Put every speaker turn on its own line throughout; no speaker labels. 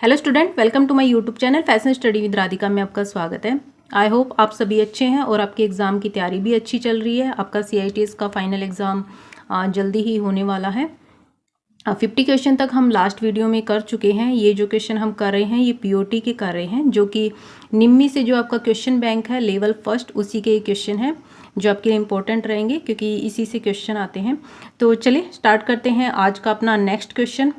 Hello student, welcome to my YouTube channel fashion study with Radhika में आपका स्वागत है। आई होप आप सभी अच्छे हैं और आपके एग्ज़ाम की तैयारी भी अच्छी चल रही है। आपका CITS का फाइनल एग्ज़ाम जल्दी ही होने वाला है। 50 क्वेश्चन तक हम लास्ट वीडियो में कर चुके हैं। ये जो क्वेश्चन हम कर रहे हैं ये POT के कर रहे हैं, जो कि निम्मी से जो आपका क्वेश्चन बैंक है लेवल फर्स्ट, उसी के क्वेश्चन है जो आपके लिए इंपॉर्टेंट रहेंगे क्योंकि इसी से क्वेश्चन आते हैं। तो चलिए स्टार्ट करते हैं आज का अपना next question.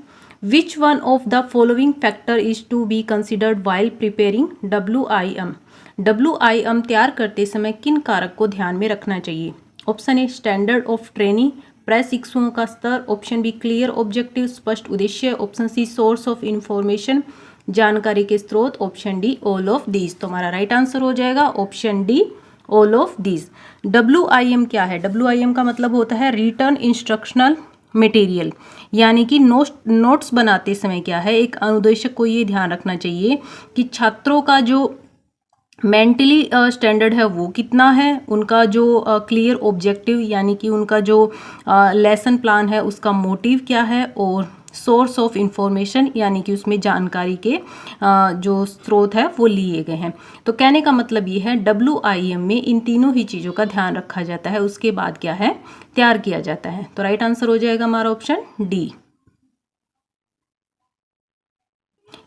Which one of the following factor is to be considered while preparing WIM? WIM तैयार करते समय किन कारक को ध्यान में रखना चाहिए? Option A standard of training, प्रशिक्षुओं का स्तर। ऑप्शन बी क्लियर ऑब्जेक्टिव, स्पष्ट उद्देश्य। Option C source of information, जानकारी के स्रोत। Option D all of these. तो हमारा राइट आंसर हो जाएगा option D all of these. WIM क्या है? WIM का मतलब होता है रिटर्न इंस्ट्रक्शनल मटेरियल, यानी कि नोट्स बनाते समय क्या है, एक अनुदेशक को ये ध्यान रखना चाहिए कि छात्रों का जो मेंटली स्टैंडर्ड है वो कितना है, उनका जो क्लियर ऑब्जेक्टिव यानी कि उनका जो लेसन प्लान है उसका मोटिव क्या है, और सोर्स ऑफ इंफॉर्मेशन यानी कि उसमें जानकारी के जो स्रोत है वो लिए गए हैं। तो कहने का मतलब ये है WIM में इन तीनों ही चीज़ों का ध्यान रखा जाता है, उसके बाद क्या है तैयार किया जाता है। तो राइट आंसर हो जाएगा हमारा ऑप्शन डी।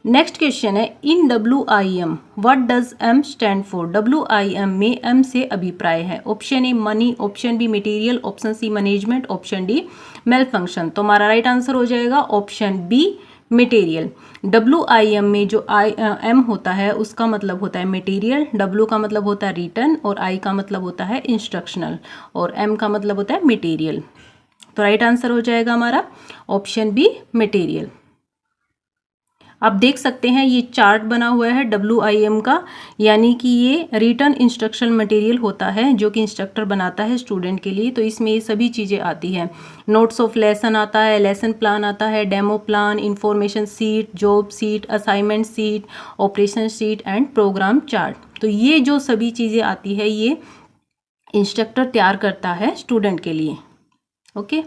नेक्स्ट क्वेश्चन है in WIM what does M stand for? WIM में M से अभिप्राय है। Option A money, option B material, option C management, option D male function. तो हमारा राइट आंसर हो जाएगा ऑप्शन बी मटेरियल। WIM में जो M होता है उसका मतलब होता है मटेरियल, W का मतलब होता है रिटर्न और I का मतलब होता है इंस्ट्रक्शनल और M का मतलब होता है मटेरियल। तो राइट आंसर हो जाएगा हमारा ऑप्शन बी मटेरियल। आप देख सकते हैं ये चार्ट बना हुआ है WIM का, यानी कि ये रिटर्न इंस्ट्रक्शनल मटेरियल होता है जो कि इंस्ट्रक्टर बनाता है स्टूडेंट के लिए। तो इसमें ये सभी चीज़ें आती हैं, नोट्स ऑफ लेसन आता है, लेसन प्लान आता है, demo plan, information sheet, job sheet, assignment sheet, operation sheet and programme chart. तो ये जो सभी चीज़ें आती है ये इंस्ट्रक्टर तैयार करता है स्टूडेंट के लिए। ओके,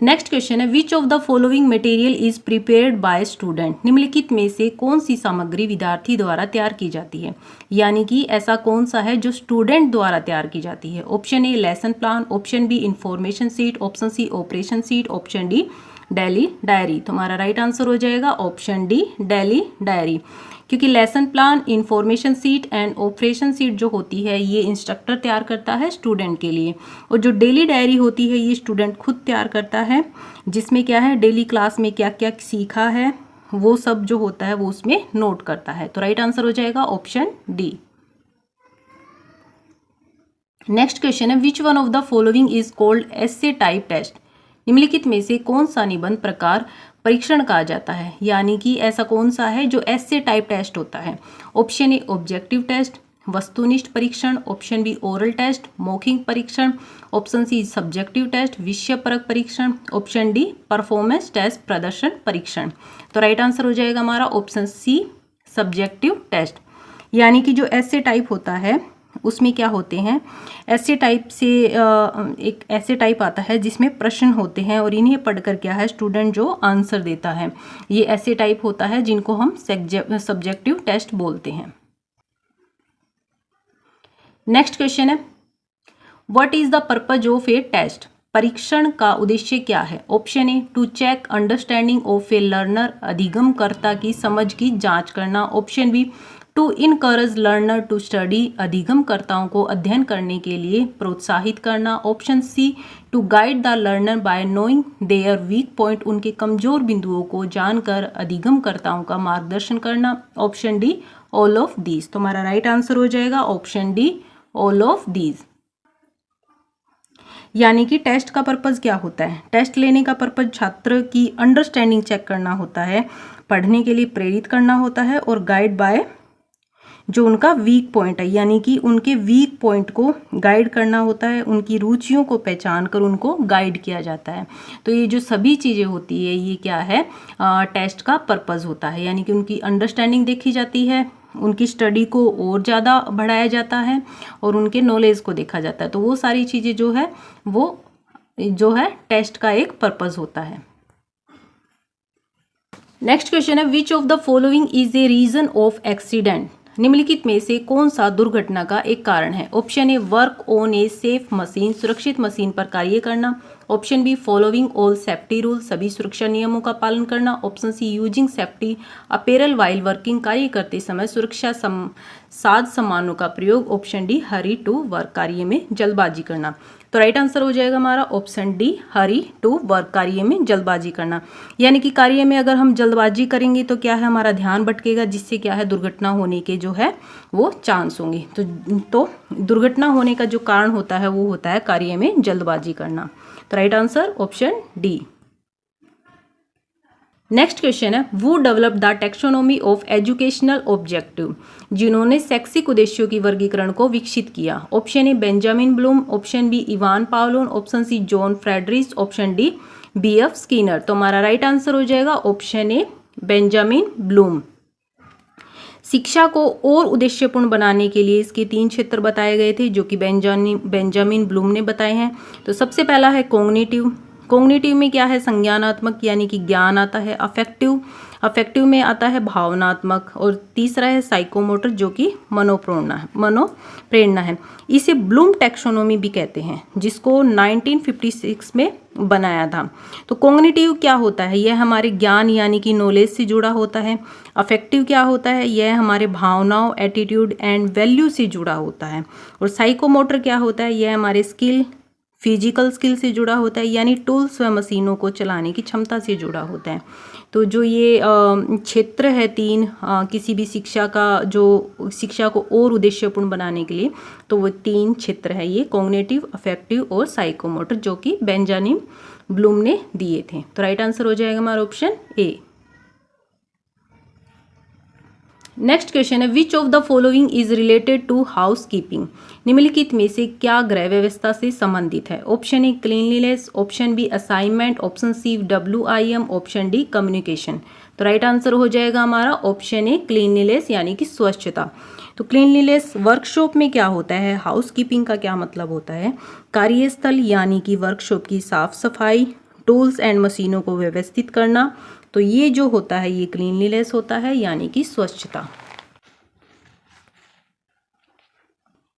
नेक्स्ट क्वेश्चन है which of the following material is prepared by student? निम्नलिखित में से कौन सी सामग्री विद्यार्थी द्वारा तैयार की जाती है, यानी कि ऐसा कौन सा है जो स्टूडेंट द्वारा तैयार की जाती है? Option A lesson plan, option B information sheet, option C operation sheet, option D daily diary. तो हमारा राइट आंसर हो जाएगा ऑप्शन डी डेली डायरी, क्योंकि lesson plan, information sheet and operation sheet जो होती है ये इंस्ट्रक्टर तैयार करता है स्टूडेंट के लिए, और जो डेली डायरी होती है ये स्टूडेंट खुद तैयार करता है, जिसमें क्या है डेली क्लास में क्या क्या सीखा है वो सब जो होता है वो उसमें नोट करता है। तो राइट आंसर हो जाएगा ऑप्शन डी। नेक्स्ट क्वेश्चन है which one of the following is called essay type test? निम्नलिखित में से कौन सा निबंध प्रकार परीक्षण कहा जाता है, यानी कि ऐसा कौन सा है जो एसे टाइप टेस्ट होता है? ऑप्शन ए ऑब्जेक्टिव टेस्ट, वस्तुनिष्ठ परीक्षण, ऑप्शन बी ओरल टेस्ट, मौखिक परीक्षण, ऑप्शन सी सब्जेक्टिव टेस्ट, विषयपरक परीक्षण, ऑप्शन डी परफॉर्मेंस टेस्ट, प्रदर्शन परीक्षण। तो राइट आंसर हो जाएगा हमारा ऑप्शन सी सब्जेक्टिव टेस्ट, यानी कि जो एसे टाइप होता है उसमें क्या होते हैं, ऐसे टाइप से एक ऐसे टाइप आता है जिसमें प्रश्न होते हैं और इन्हें पढ़कर क्या है स्टूडेंट जो आंसर देता है, ये ऐसे टाइप होता है जिनको हम सब्जेक्टिव टेस्ट बोलते हैं। नेक्स्ट क्वेश्चन है what is the purpose of a test? परीक्षण का उद्देश्य क्या है? Option A to check understanding of a learner, अधिगमकर्ता की समझ की जांच करना। Option B to encourage learner to study, अधिगमकर्ताओं को अध्ययन करने के लिए प्रोत्साहित करना। Option C to guide the learner by knowing their weak point, उनके कमजोर बिंदुओं को जानकर अधिगमकर्ताओं का मार्गदर्शन करना। Option D all of these. तो हमारा राइट आंसर हो जाएगा option D all of these. यानी कि टेस्ट का पर्पज़ क्या होता है? टेस्ट लेने का पर्पज़ छात्र की अंडरस्टैंडिंग चेक करना होता है, पढ़ने के लिए प्रेरित करना होता है, और गाइड बाय जो उनका वीक पॉइंट है, यानी कि उनके वीक पॉइंट को गाइड करना होता है, उनकी रुचियों को पहचान कर उनको गाइड किया जाता है। तो ये जो सभी चीज़ें होती है ये क्या है टेस्ट का पर्पज़ होता है, यानी कि उनकी अंडरस्टैंडिंग देखी जाती है, उनकी स्टडी को और ज़्यादा बढ़ाया जाता है और उनके नॉलेज को देखा जाता है। तो वो सारी चीज़ें जो है वो जो है टेस्ट का एक पर्पस होता है। नेक्स्ट क्वेश्चन है which of the following is a reason of accident. निम्नलिखित में से कौन सा दुर्घटना का एक कारण है। Option A work on a safe machine, सुरक्षित मशीन पर कार्य करना। Option B following all safety rule, सभी सुरक्षा नियमों का पालन करना। Option C using safety apparel while working, कार्य करते समय सुरक्षा साज सामानों का प्रयोग। Option D hurry to work, कार्य में जल्दबाजी करना। तो राइट आंसर हो जाएगा हमारा option D hurry to work, कार्य में जल्दबाजी करना। यानी कि कार्य में अगर हम जल्दबाजी करेंगे तो क्या है, हमारा ध्यान भटकेगा, जिससे क्या है दुर्घटना होने के जो है वो चांस होंगे। तो दुर्घटना होने का जो कारण होता है वो होता है कार्य में जल्दबाजी करना। तो right answer option D. Next question है वो develop the taxonomy of educational objective, जिन्होंने शैक्षिक उद्देश्यों की वर्गीकरण को विकसित किया। Option A Benjamin Bloom, option B Ivan Pavlov, option C John Friedrich, option D BF Skinner. तो हमारा राइट आंसर हो जाएगा ऑप्शन ए बेंजामिन ब्लूम। शिक्षा को और उद्देश्यपूर्ण बनाने के लिए इसके 3 क्षेत्र बताए गए थे जो कि बेंजामिन ब्लूम ने बताए हैं। तो सबसे पहला है कॉग्निटिव। कॉग्निटिव में क्या है, संज्ञानात्मक यानी कि ज्ञान आता है। अफेक्टिव में आता है भावनात्मक। और तीसरा है साइकोमोटर जो कि मनोप्रेरणा है। इसे ब्लूम टैक्सोनॉमी भी कहते हैं, जिसको 1956 में बनाया था। तो कॉग्निटिव क्या होता है, यह हमारे ज्ञान यानी कि नॉलेज से जुड़ा होता है। अफेक्टिव क्या होता है, यह हमारे भावनाओं, एटीट्यूड एंड वैल्यू से जुड़ा होता है। और साइकोमोटर क्या होता है, यह हमारे फिजिकल स्किल से जुड़ा होता है, यानी टूल्स व मशीनों को चलाने की क्षमता से जुड़ा होता है। तो जो ये क्षेत्र है 3 किसी भी शिक्षा को और उद्देश्यपूर्ण बनाने के लिए, तो वो 3 क्षेत्र है ये कॉग्निटिव, अफेक्टिव और साइकोमोटर, जो कि बेंजामिन ब्लूम ने दिए थे। तो राइट आंसर हो जाएगा हमारा ऑप्शन ए। नेक्स्ट क्वेश्चन है which of the following is related to house keeping. निम्नलिखित में से क्या गृह व्यवस्था से संबंधित है। Option A cleanliness, option B assignment, option C WIM, option D communication. तो राइट आंसर हो जाएगा हमारा ऑप्शन ए क्लीनलीनेस यानी कि स्वच्छता। तो क्लीनलीनेस वर्कशॉप में क्या होता है, हाउस कीपिंग का क्या मतलब होता है, कार्यस्थल यानी कि वर्कशॉप की साफ सफाई, टूल्स एंड मशीनों को व्यवस्थित करना। तो ये जो होता है ये क्लीनलीनेस होता है यानी कि स्वच्छता।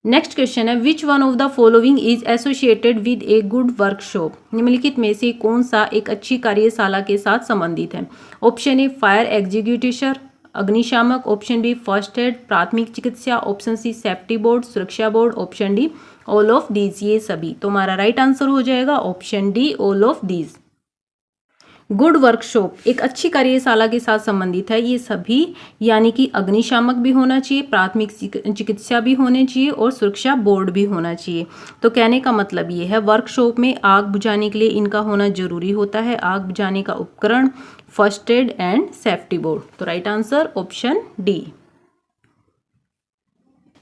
नेक्स्ट क्वेश्चन है which one of the following is associated with a good workshop. निम्नलिखित में से कौन सा एक अच्छी कार्यशाला के साथ संबंधित है। ऑप्शन ए फायर एग्जीक्यूटिवर, अग्निशामक। ऑप्शन बी फर्स्ट एड, प्राथमिक चिकित्सा। ऑप्शन सी सेफ्टी बोर्ड, सुरक्षा board. Option D all of these, ये सभी। तो हमारा राइट आंसर हो जाएगा option D all of these. Good workshop एक अच्छी कार्यशाला के साथ संबंधित है, ये सभी यानी कि अग्निशामक भी होना चाहिए, प्राथमिक चिकित्सा भी होने चाहिए और सुरक्षा बोर्ड भी होना चाहिए। तो कहने का मतलब ये है वर्कशॉप में आग बुझाने के लिए इनका होना जरूरी होता है, आग बुझाने का उपकरण, first aid and safety board. तो right answer option D.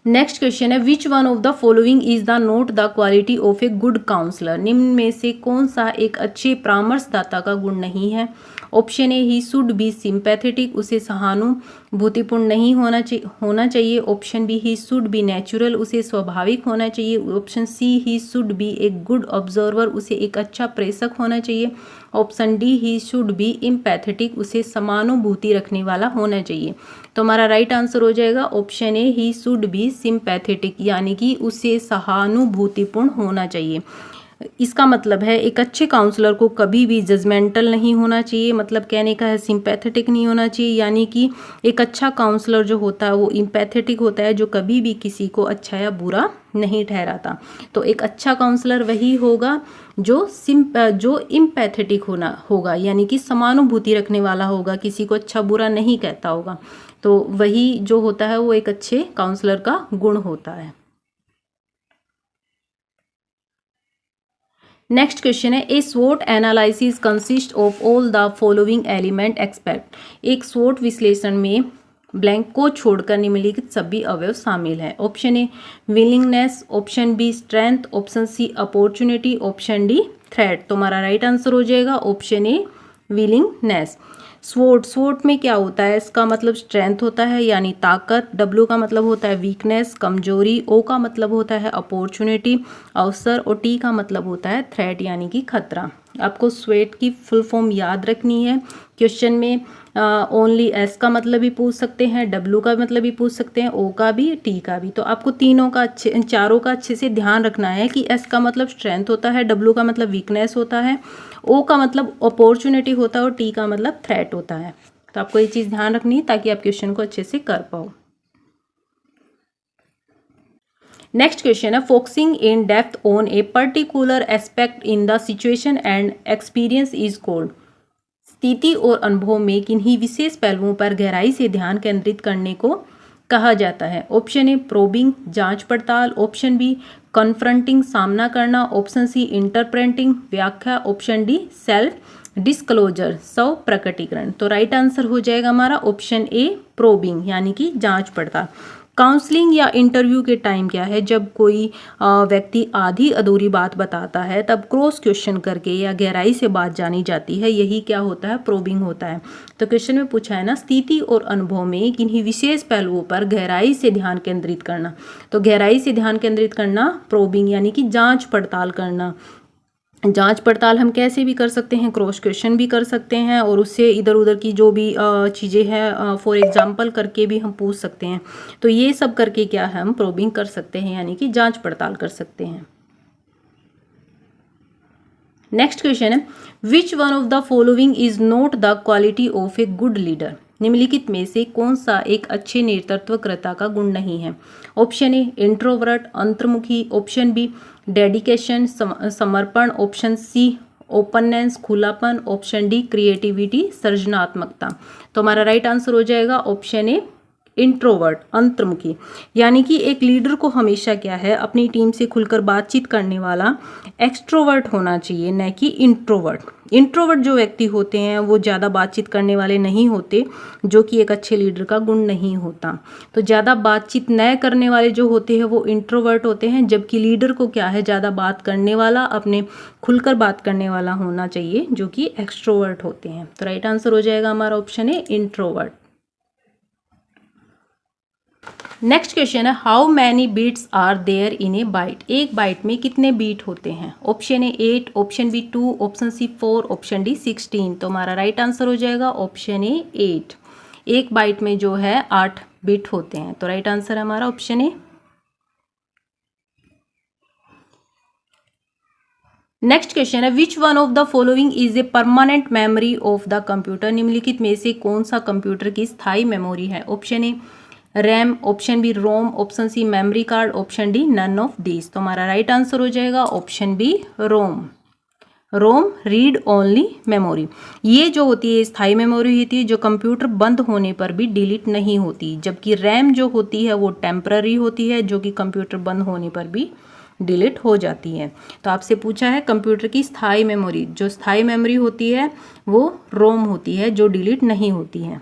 Next question है which one of the following is the not the quality of a good counsellor. निम्न में से कौन सा एक अच्छे परामर्शदाता का गुण नहीं है। Option A he should be sympathetic, उसे सहानुभूतिपूर्ण नहीं होना चाहिए। Option B he should be natural, उसे स्वाभाविक होना चाहिए। Option C he should be a good observer, उसे एक अच्छा प्रेषक होना चाहिए। Option D he should be empathetic, उसे समानुभूति रखने वाला होना चाहिए। तो हमारा राइट आंसर हो जाएगा option A he should be sympathetic, यानी कि उसे सहानुभूतिपूर्ण होना चाहिए। इसका मतलब है एक अच्छे काउंसलर को कभी भी जजमेंटल नहीं होना चाहिए, मतलब कहने का है सिंपैथेटिक नहीं होना चाहिए, यानी कि एक अच्छा काउंसलर जो होता है वो इम्पैथेटिक होता है, जो कभी भी किसी को अच्छा या बुरा नहीं ठहराता। तो एक अच्छा काउंसलर वही होगा जो इम्पैथेटिक होगा, यानी कि समानुभूति रखने वाला होगा, किसी को अच्छा बुरा नहीं कहता होगा। तो वही जो होता है वो एक अच्छे काउंसलर का गुण होता है। नेक्स्ट क्वेश्चन है ए स्वोट analysis consist of all the following element expect. एक स्वोट विश्लेषण में ब्लैंक को छोड़कर निम्नलिखित सभी अवयव शामिल हैं। Option A willingness, option B strength, option C opportunity, option D threat. तो हमारा राइट आंसर हो जाएगा ऑप्शन ए विलिंगनेस। स्वॉट में क्या होता है, इसका मतलब स्ट्रेंथ होता है यानी ताकत, डब्ल्यू का मतलब होता है वीकनेस कमजोरी, ओ का मतलब होता है अपॉर्चुनिटी अवसर, और टी का मतलब होता है थ्रेट यानी कि खतरा। आपको स्वेट की फुल फॉर्म याद रखनी है। क्वेश्चन में ओनली एस का मतलब भी पूछ सकते हैं, डब्ल्यू का मतलब भी पूछ सकते हैं, ओ का भी, टी का भी। तो आपको चारों का अच्छे से ध्यान रखना है कि एस का मतलब स्ट्रेंथ होता है, डब्ल्यू का मतलब वीकनेस होता है, ओ का मतलब अपॉर्चुनिटी होता है और टी का मतलब थ्रेट होता है। तो आपको ये चीज़ ध्यान रखनी है ताकि आप क्वेश्चन को अच्छे से कर पाओ। नेक्स्ट क्वेश्चन है focusing in depth on a particular aspect in the situation and experience is called. स्थिति और अनुभव में किन्हीं विशेष पहलुओं पर गहराई से ध्यान केंद्रित करने को कहा जाता है। ऑप्शन ए प्रोबिंग जांच पड़ताल, ऑप्शन बी कन्फ्रंटिंग सामना करना, ऑप्शन सी इंटरप्रेटिंग व्याख्या, ऑप्शन डी सेल्फ डिस्क्लोजर स्व प्रकटीकरण। तो राइट आंसर हो जाएगा हमारा ऑप्शन ए प्रोबिंग यानी कि जांच पड़ताल। काउंसलिंग या इंटरव्यू के टाइम क्या है, जब कोई व्यक्ति आधी अधूरी बात बताता है तब क्रॉस क्वेश्चन करके या गहराई से बात जानी जाती है, यही क्या होता है, प्रोबिंग होता है। तो क्वेश्चन में पूछा है ना स्थिति और अनुभव में किन्हीं विशेष पहलुओं पर गहराई से ध्यान केंद्रित करना, तो गहराई से ध्यान केंद्रित करना प्रोबिंग यानी कि जांच पड़ताल करना। जांच पड़ताल हम कैसे भी कर सकते हैं, क्रॉस क्वेश्चन भी कर सकते हैं और उससे इधर उधर की जो भी चीज़ें हैं फॉर एग्जांपल करके भी हम पूछ सकते हैं। तो ये सब करके क्या है हम प्रोबिंग कर सकते हैं यानी कि जांच पड़ताल कर सकते हैं। नेक्स्ट क्वेश्चन है which one of the following is not the quality of a good leader. निम्नलिखित में से कौन सा एक अच्छे नेतृत्वकर्ता का गुण नहीं है। ऑप्शन ए इंट्रोवर्ट अंतर्मुखी, ऑप्शन बी डेडिकेशन समर्पण, ऑप्शन सी ओपननेस खुलापन, ऑप्शन डी क्रिएटिविटी सृजनात्मकता। तो हमारा राइट आंसर हो जाएगा ऑप्शन ए इंट्रोवर्ट अंतर्मुखी। यानी कि एक लीडर को हमेशा क्या है अपनी टीम से खुलकर बातचीत करने वाला एक्सट्रोवर्ट होना चाहिए, न कि इंट्रोवर्ट। इंट्रोवर्ट जो व्यक्ति होते हैं वो ज़्यादा बातचीत करने वाले नहीं होते, जो कि एक अच्छे लीडर का गुण नहीं होता। तो ज़्यादा बातचीत न करने वाले जो होते हैं वो इंट्रोवर्ट होते हैं, जबकि लीडर को क्या है ज़्यादा बात करने वाला, अपने खुलकर बात करने वाला होना चाहिए, जो कि एक्सट्रोवर्ट होते हैं। तो राइट आंसर हो जाएगा हमारा ऑप्शन है इंट्रोवर्ट। नेक्स्ट क्वेश्चन है how many bits are there in a byte. एक बाइट में कितने बीट होते हैं। Option A 8, option B 2, option C 4, option D 16। तो हमारा राइट आंसर हो जाएगा ऑप्शन ए 8। एक बाइट में जो है 8 बीट होते हैं। तो राइट आंसर है हमारा ऑप्शन ए। नेक्स्ट क्वेश्चन है which one of the following is a permanent memory of the computer. निम्नलिखित में से कौन सा कंप्यूटर की स्थायी मेमोरी है। Option A RAM, option B ROM, option C memory card, option D none of this. तो हमारा राइट आंसर हो जाएगा option B ROM. ROM read only memory. ये जो होती है स्थायी मेमोरी होती है जो कंप्यूटर बंद होने पर भी डिलीट नहीं होती, जबकि रैम जो होती है वो टेम्पररी होती है जो कि कंप्यूटर बंद होने पर भी डिलीट हो जाती है। तो आपसे पूछा है कंप्यूटर की स्थायी मेमोरी, जो स्थायी मेमोरी होती है वो रोम होती है जो डिलीट नहीं होती है।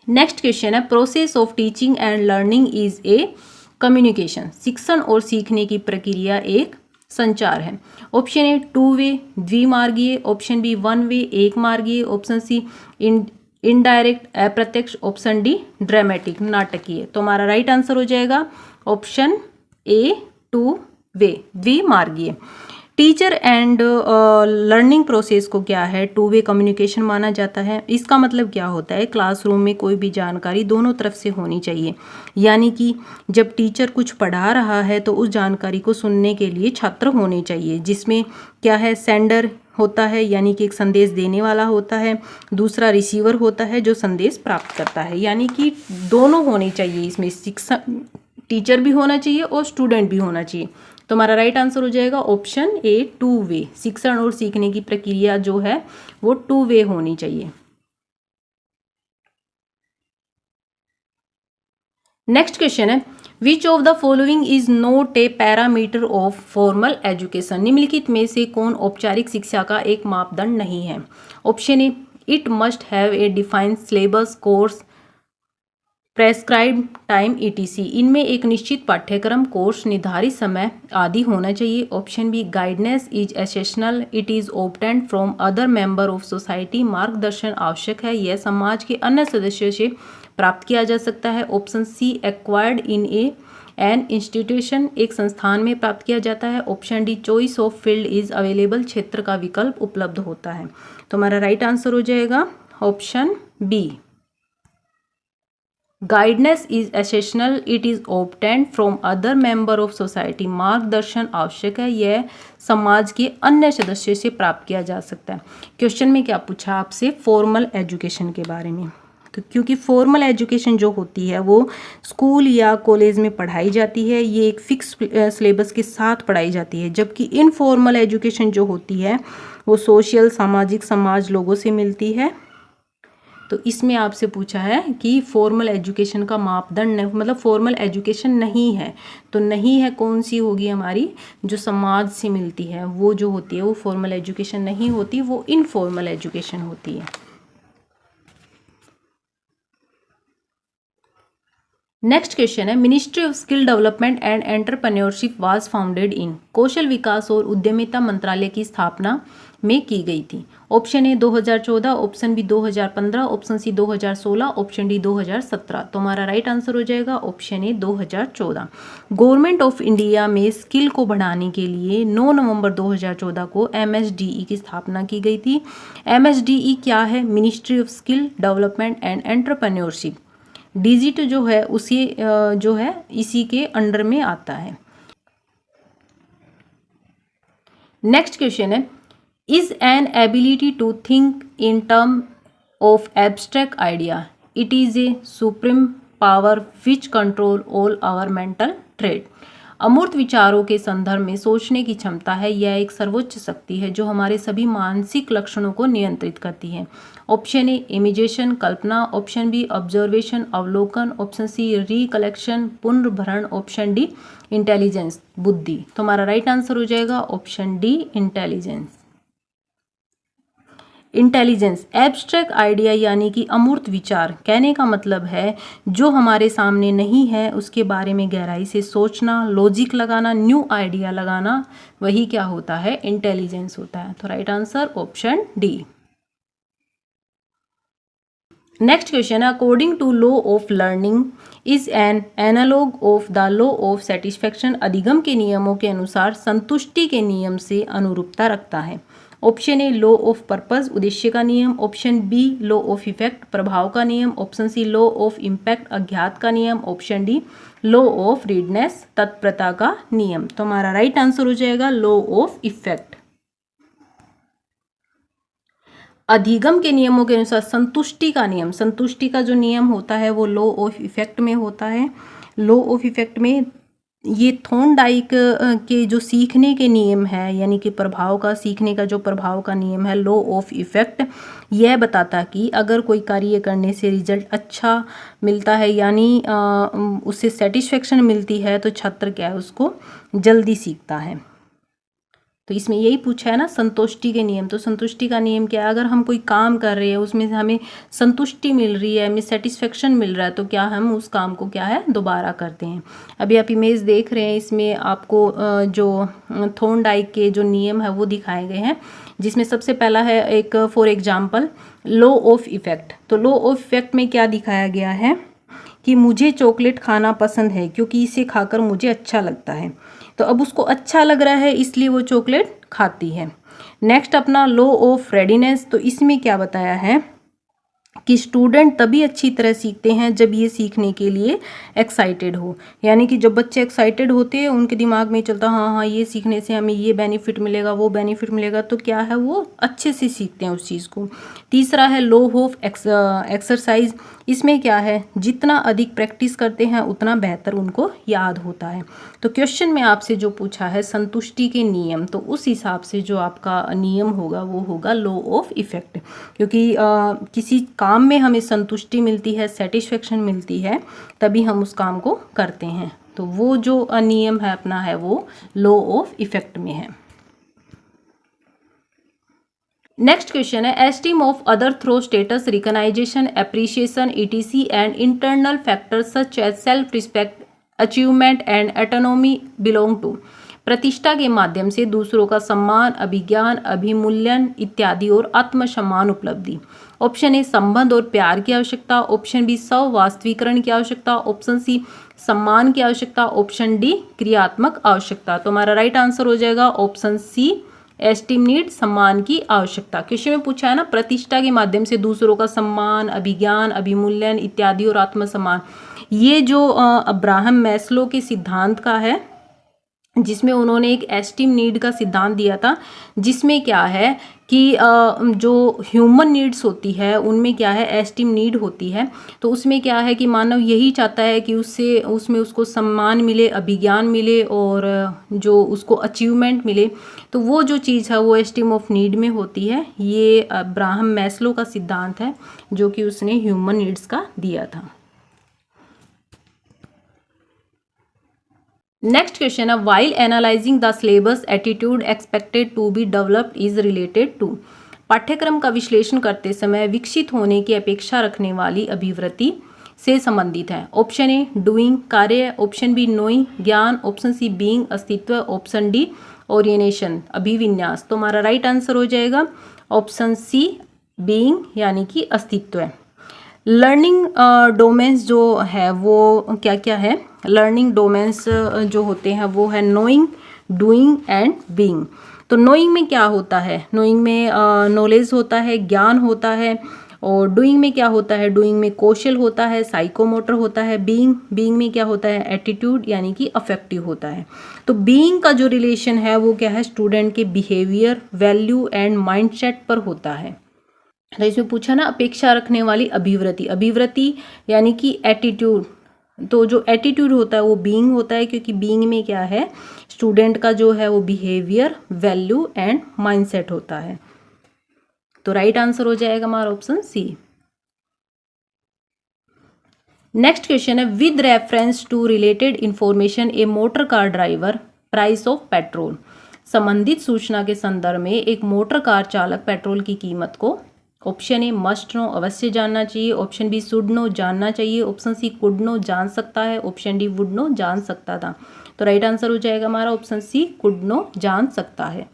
नेक्स्ट क्वेश्चन है process of teaching and learning is a communication. शिक्षण और सीखने की प्रक्रिया एक संचार है। ऑप्शन ए 2 वे द्विमार्गीय, ऑप्शन बी 1 वे एक मार्गीय, ऑप्शन सी इनडायरेक्ट अप्रत्यक्ष, ऑप्शन डी ड्रामेटिक नाटकीय। तो हमारा राइट आंसर हो जाएगा ऑप्शन ए 2 वे द्विमार्गीय। टीचर एंड लर्निंग प्रोसेस को क्या है 2 वे कम्युनिकेशन माना जाता है। इसका मतलब क्या होता है क्लासरूम में कोई भी जानकारी दोनों तरफ से होनी चाहिए, यानी कि जब टीचर कुछ पढ़ा रहा है तो उस जानकारी को सुनने के लिए छात्र होने चाहिए, जिसमें क्या है सेंडर होता है यानी कि एक संदेश देने वाला होता है, दूसरा रिसीवर होता है जो संदेश प्राप्त करता है, यानी कि दोनों होने चाहिए। इसमें शिक्षक टीचर भी होना चाहिए और स्टूडेंट भी होना चाहिए। तो हमारा राइट आंसर हो जाएगा ऑप्शन ए 2 वे। शिक्षण और सीखने की प्रक्रिया जो है वो 2 वे होनी चाहिए। नेक्स्ट क्वेश्चन है which of the following is not a parameter of formal education. निम्नलिखित में से कौन औपचारिक शिक्षा का एक मापदंड नहीं है। Option A it must have a defined syllabus course prescribe time etc, इनमें एक निश्चित पाठ्यक्रम, कोर्स, निर्धारित समय आदि होना चाहिए। Option B, guidance is essential, it is obtained from other member of society, मार्गदर्शन आवश्यक है, यह समाज के अन्य सदस्यों से प्राप्त किया जा सकता है। Option C, acquired in an institution, एक संस्थान में प्राप्त किया जाता है। Option D, choice of field is available, क्षेत्र का विकल्प उपलब्ध होता है। तो हमारा राइट आंसर हो जाएगा option B, guidance is essential, it is obtained from other member of society, मार्गदर्शन आवश्यक है, यह समाज के अन्य सदस्यों से प्राप्त किया जा सकता है। क्वेश्चन में क्या पूछा आपसे, फॉर्मल एजुकेशन के बारे में। तो क्योंकि फॉर्मल एजुकेशन जो होती है वो स्कूल या कॉलेज में पढ़ाई जाती है, ये एक फिक्स सिलेबस के साथ पढ़ाई जाती है, जबकि इनफॉर्मल एजुकेशन जो होती है वो सोशल, सामाजिक, समाज लोगों से मिलती है। तो इसमें आपसे पूछा है कि फॉर्मल एजुकेशन का मापदंड मतलब फॉर्मल एजुकेशन नहीं है, तो नहीं है कौन सी होगी हमारी, जो समाज से मिलती है वो जो होती है वो फॉर्मल एजुकेशन नहीं होती, वो इनफॉर्मल एजुकेशन होती है। नेक्स्ट क्वेश्चन है, ministry of skill development and entrepreneurship was founded in, कौशल विकास और उद्यमिता मंत्रालय की स्थापना में की गई थी। Option A 2014, option B 2015, option C 2016, option D 2017। तो हमारा राइट आंसर हो जाएगा option A 2014। Government of India में स्किल को बढ़ाने के लिए 9 नवंबर 2014 को MSDE की स्थापना की गई थी। MSDE क्या है, ministry of skill development and entrepreneurship, digit जो है उसी जो है इसी के अंडर में आता है। नेक्स्ट क्वेश्चन है, is an ability to think in term of abstract idea, it is a supreme power which control all our mental trade. अमूर्त विचारों के संदर्भ में सोचने की क्षमता है, यह एक सर्वोच्च शक्ति है जो हमारे सभी मानसिक लक्षणों को नियंत्रित करती है। ऑप्शन ए इमेजिनेशन, कल्पना, ऑप्शन बी ऑब्जर्वेशन, अवलोकन, ऑप्शन सी रिकलेक्शन, पुनर्भरण, ऑप्शन डी इंटेलिजेंस, बुद्धि। तो हमारा राइट आंसर हो जाएगा option D intelligence. Intelligence, abstract idea यानी कि अमूर्त विचार, कहने का मतलब है जो हमारे सामने नहीं है उसके बारे में गहराई से सोचना, लॉजिक लगाना, न्यू आइडिया लगाना, वही क्या होता है, इंटेलिजेंस होता है। तो right answer option D. Next question, according to law of learning is an analog of the law of satisfaction, अधिगम के नियमों के अनुसार संतुष्टि के नियम से अनुरूपता रखता है। Option A law of purpose, उद्देश्य का नियम, option B law of effect, प्रभाव का नियम, option C law of impact, अज्ञात का नियम, option D law of readiness, तत्परता का नियम। तो हमारा राइट आंसर हो जाएगा लॉ ऑफ इफेक्ट। अधिगम के नियमों के अनुसार संतुष्टि का नियम, संतुष्टि का जो नियम होता है वो लॉ ऑफ इफेक्ट में होता है। लॉ ऑफ इफेक्ट में ये थॉर्नडाइक के जो सीखने के नियम है, यानी कि प्रभाव का, सीखने का जो प्रभाव का नियम है लॉ ऑफ इफेक्ट, यह बताता कि अगर कोई कार्य करने से रिजल्ट अच्छा मिलता है यानी उससे सेटिस्फेक्शन मिलती है तो छात्र क्या है उसको जल्दी सीखता है। तो इसमें यही पूछा है ना संतुष्टि के नियम। तो संतुष्टि का नियम क्या है, अगर हम कोई काम कर रहे हैं उसमें से हमें संतुष्टि मिल रही है, हमें सेटिस्फेक्शन मिल रहा है, तो क्या हम उस काम को क्या है दोबारा करते हैं। अभी आप इमेज देख रहे हैं, इसमें आपको जो थॉर्नडाइक के जो नियम है वो दिखाए गए हैं, जिसमें सबसे पहला है एक for example law of effect. तो लॉ ऑफ इफेक्ट में क्या दिखाया गया है कि मुझे चॉकलेट खाना पसंद है क्योंकि इसे खाकर मुझे अच्छा लगता है। तो अब उसको अच्छा लग रहा है इसलिए वो चॉकलेट खाती है। नेक्स्ट अपना लॉ ऑफ रेडीनेस, तो इसमें क्या बताया है कि स्टूडेंट तभी अच्छी तरह सीखते हैं जब ये सीखने के लिए एक्साइटेड हो, यानी कि जब बच्चे एक्साइटेड होते हैं उनके दिमाग में चलता हाँ ये सीखने से हमें ये बेनिफिट मिलेगा, वो बेनिफिट मिलेगा, तो क्या है वो अच्छे से सीखते हैं उस चीज़ को। तीसरा है लॉ ऑफ एक्सरसाइज, इसमें क्या है जितना अधिक प्रैक्टिस करते हैं उतना बेहतर उनको याद होता है। तो क्वेश्चन में आपसे जो पूछा है संतुष्टि के नियम, तो उस हिसाब से जो आपका नियम होगा वो होगा लॉ ऑफ इफेक्ट, क्योंकि किसी काम में हमें संतुष्टि मिलती है, सेटिस्फेक्शन मिलती है, तभी हम उस काम को करते हैं। तो वो जो नियम है अपना है वो लॉ ऑफ इफेक्ट में है। नेक्स्ट क्वेश्चन है esteem of other through status recognization appreciation ETC and internal factors such as self respect achievement and autonomy belong to. प्रतिष्ठा के माध्यम से दूसरों का सम्मान, अभिज्ञान, अभिमूल्यन इत्यादि और आत्मसम्मान उपलब्धि। ऑप्शन ए संबंध और प्यार की आवश्यकता, ऑप्शन बी स्ववास्तवीकरण की आवश्यकता, ऑप्शन सी सम्मान की आवश्यकता, ऑप्शन डी क्रियात्मक आवश्यकता। तो हमारा राइट आंसर हो जाएगा ऑप्शन सी एस्टीम नीड, सम्मान की आवश्यकता। क्वेश्चन में पूछा है ना प्रतिष्ठा के माध्यम से दूसरों का सम्मान, अभिज्ञान, अभिमूल्यन इत्यादि और आत्मसम्मान। ये जो अब्राहम मैस्लो के सिद्धांत का है, जिसमें उन्होंने एक एस्टीम नीड का सिद्धांत दिया था, जिसमें क्या है कि जो ह्यूमन नीड्स होती है उनमें क्या है एस्टीम नीड होती है। तो उसमें क्या है कि मानव यही चाहता है कि उसमें उसको सम्मान मिले, अभिज्ञान मिले और जो उसको अचीवमेंट मिले। तो वो जो चीज़ है वो एस्टीम ऑफ नीड में होती है। ये अब्राहम मैस्लो का सिद्धांत है जो कि उसने ह्यूमन नीड्स का दिया था। नेक्स्ट क्वेश्चन है while analysing the syllabus attitude expected to be developed is related to. पाठ्यक्रम का विश्लेषण करते समय विकसित होने की अपेक्षा रखने वाली अभिवृत्ति से संबंधित है। ऑप्शन ए डूइंग कार्य, ऑप्शन बी नोइंग ज्ञान, ऑप्शन सी बीइंग अस्तित्व, ऑप्शन डी ओरिएनेशन अभिविन्यास। तो हमारा राइट आंसर हो जाएगा ऑप्शन सी बीइंग यानी कि अस्तित्व। लर्निंग डोमेन्स जो है वो क्या क्या है, लर्निंग डोमेन्स जो होते हैं वो है नोइंग, डूइंग एंड बीइंग। तो नोइंग में क्या होता है, नोइंग में नॉलेज होता है, ज्ञान होता है। और डूइंग में क्या होता है, डूइंग में कौशल होता है, साइकोमोटर होता है। बीइंग में क्या होता है, एटीट्यूड यानी कि अफेक्टिव होता है। तो बीइंग का जो रिलेशन है वो क्या है, स्टूडेंट के बिहेवियर, वैल्यू एंड माइंडसेट पर होता है। तो इसमें पूछा ना अपेक्षा रखने वाली अभिवृत्ति, अभिवृत्ति यानी कि एटीट्यूड। तो जो एटीट्यूड होता है वो बीइंग होता है, क्योंकि बीइंग में क्या है स्टूडेंट का जो है वो बिहेवियर, वैल्यू एंड माइंडसेट होता है। तो राइट आंसर हो जाएगा हमारा ऑप्शन सी। नेक्स्ट क्वेश्चन है with reference to related information a motor car driver price of petrol. संबंधित सूचना के संदर्भ में एक मोटर कार चालक पेट्रोल की कीमत को ऑप्शन ए मस्ट नो अवश्य जानना चाहिए, ऑप्शन बी शुड नो जानना चाहिए, ऑप्शन सी कुड नो जान सकता है, ऑप्शन डी वुड नो जान सकता था। तो राइट आंसर हो जाएगा हमारा ऑप्शन सी कुड नो जान सकता है।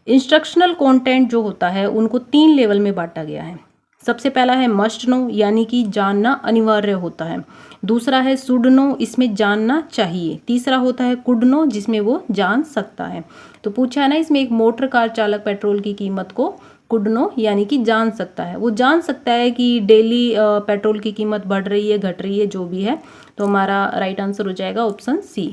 इंस्ट्रक्शनल कंटेंट जो होता है उनको 3 लेवल में बांटा गया है। सबसे पहला है मस्ट नो यानी कि जानना अनिवार्य होता है। दूसरा है शुड नो, इसमें जानना चाहिए। तीसरा होता है कुड नो, जिसमें वो जान सकता है। तो पूछा है ना इसमें एक मोटर कार चालक पेट्रोल की कीमत को कुड नो यानी कि जान सकता है। वो जान सकता है कि डेली पेट्रोल की कीमत बढ़ रही है, घट रही है, जो भी है। तो हमारा राइट आंसर हो जाएगा ऑप्शन सी।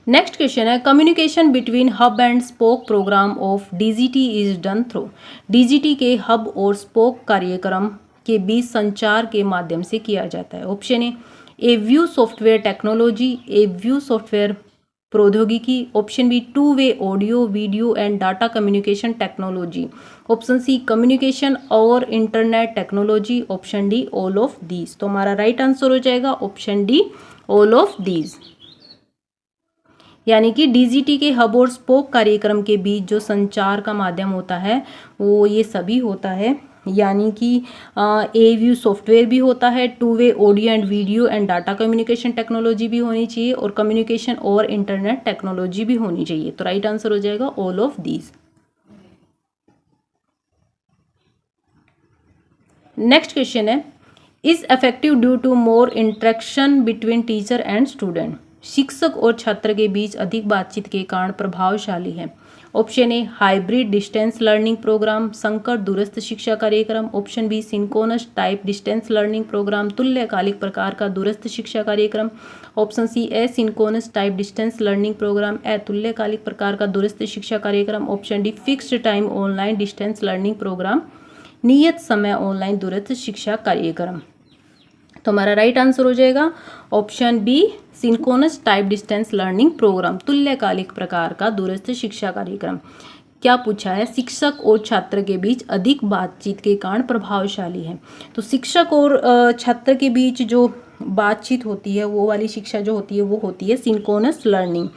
नेक्स्ट क्वेश्चन है communication between hub and spoke programme of DGT is done through. DGT के हब और स्पोक कार्यक्रम के बीच संचार के माध्यम से किया जाता है। Option A view software technology, a view software प्रौद्योगिकी, option B two way audio video and data communication technology, option C communication और internet technology, option D all of these. तो हमारा राइट आंसर हो जाएगा option D all of these. यानी कि DGT के hub और स्पोक कार्यक्रम के बीच जो संचार का माध्यम होता है वो ये सभी होता है। यानी कि ए व्यू सॉफ्टवेयर भी होता है, to way audio and video and data communication technology भी होनी चाहिए और कम्युनिकेशन और इंटरनेट टेक्नोलॉजी भी होनी चाहिए। तो राइट आंसर हो जाएगा all of these. Next question है is effective due to more interaction between teacher and student. शिक्षक और छात्र के बीच अधिक बातचीत के कारण प्रभावशाली है। Option A hybrid distance learning programme, संकर दूरस्थ शिक्षा कार्यक्रम, option B synchronous type distance learning programme, तुल्यकालिक प्रकार का दूरस्थ शिक्षा कार्यक्रम, option C synchronous type distance learning programme, तुल्यकालिक प्रकार का दूरस्थ शिक्षा कार्यक्रम, option D fixed time online distance learning programme, नियत समय ऑनलाइन दूरस्थ शिक्षा कार्यक्रम। तो हमारा राइट आंसर हो जाएगा option B synchronous type distance learning programme, तुल्यकालिक प्रकार का दूरस्थ शिक्षा कार्यक्रम। क्या पूछा है, शिक्षक और छात्र के बीच अधिक बातचीत के कारण प्रभावशाली है। तो शिक्षक और छात्र के बीच जो बातचीत होती है, वो वाली शिक्षा जो होती है वो होती है सिंक्रोनस लर्निंग।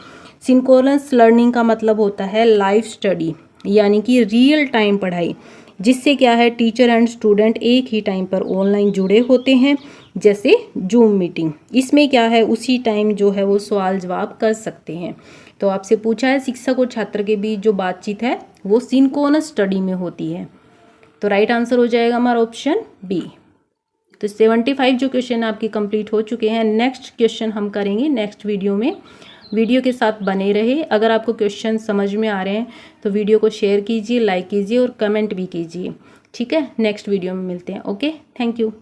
सिंक्रोनस लर्निंग का मतलब होता है लाइव स्टडी, यानी कि रियल टाइम पढ़ाई, जिससे क्या है टीचर एंड स्टूडेंट एक ही टाइम पर ऑनलाइन जुड़े होते हैं, जैसे जूम मीटिंग। इसमें क्या है उसी टाइम जो है वो सवाल जवाब कर सकते हैं। तो आपसे पूछा है शिक्षक और छात्र के बीच जो बातचीत है वो सिंक्रोनस स्टडी में होती है। तो राइट आंसर हो जाएगा हमारा ऑप्शन बी। तो 75 जो क्वेश्चन आपके कंप्लीट हो चुके हैं। नेक्स्ट क्वेश्चन हम करेंगे नेक्स्ट वीडियो में। वीडियो के साथ बने रहे। अगर आपको क्वेश्चन समझ में आ रहे हैं तो वीडियो को शेयर कीजिए, लाइक कीजिए और कमेंट भी कीजिए। ठीक है, नेक्स्ट वीडियो में मिलते हैं। Okay, thank you.